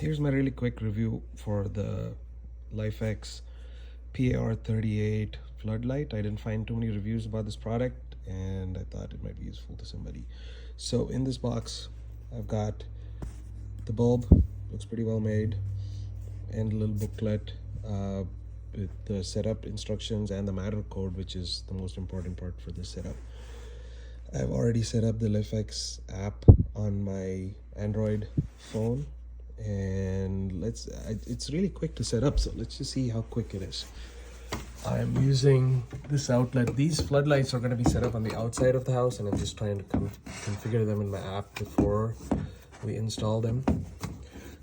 Here's my really quick review for the LIFX PAR38 floodlight. I didn't find too many reviews about this product and I thought it might be useful to somebody. So in this box, I've got the bulb, looks pretty well made, and a little booklet with the setup instructions and the matter code, which is the most important part for this setup. I've already set up the LIFX app on my Android phone, and it's really quick to set up, so let's just see how quick it is. I'm using this outlet. These floodlights are going to be set up on the outside of the house, and I'm just trying to configure them in my app before we install them.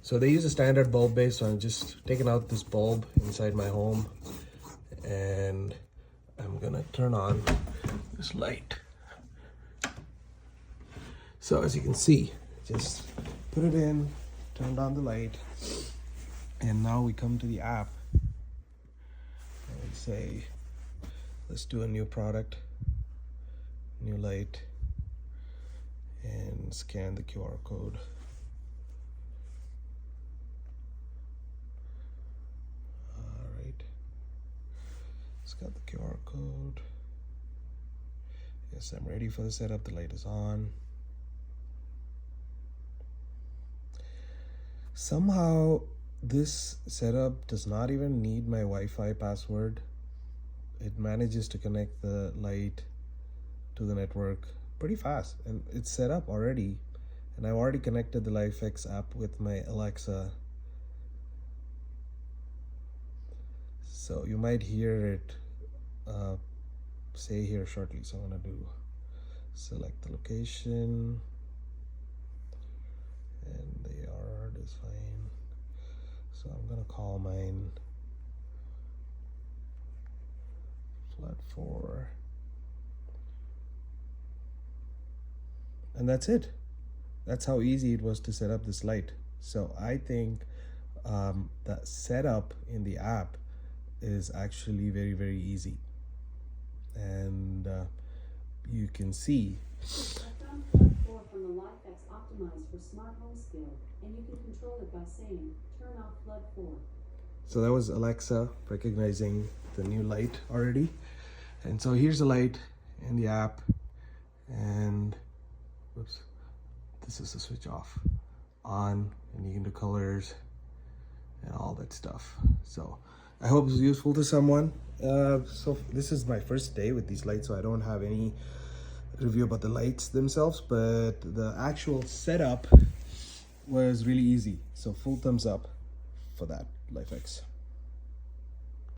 So they use a standard bulb base, so I'm just taking out this bulb inside my home, and I'm gonna turn on this light. So as you can see, just put it in, turned on the light, and now we come to the app and we say, let's do a new product, new light, and scan the QR code. Alright, it's got the QR code. Yes, I'm ready for the setup. The light is on. Somehow this setup does not even need my Wi-Fi password. It manages to connect the light to the network pretty fast, and it's set up already, and I've already connected the LIFX app with my Alexa. So you might hear it say here shortly. So I'm gonna do select the location, and the yard is fine. So I'm gonna call mine Flood 4, and that's it. That's how easy it was to set up this light. So I think the setup in the app is actually very, very easy, and you can see. I found Flood 4 from the LIFX optimized for smart home skill, and you can control it by saying, turn off Flood 4. So that was Alexa recognizing the new light already. And so here's the light in the app, and whoops, this is the switch off, on, and you can do colors and all that stuff. So I hope it's useful to someone. So this is my first day with these lights, so I don't have any review about the lights themselves, but the actual setup was really easy. So full thumbs up for that, LIFX.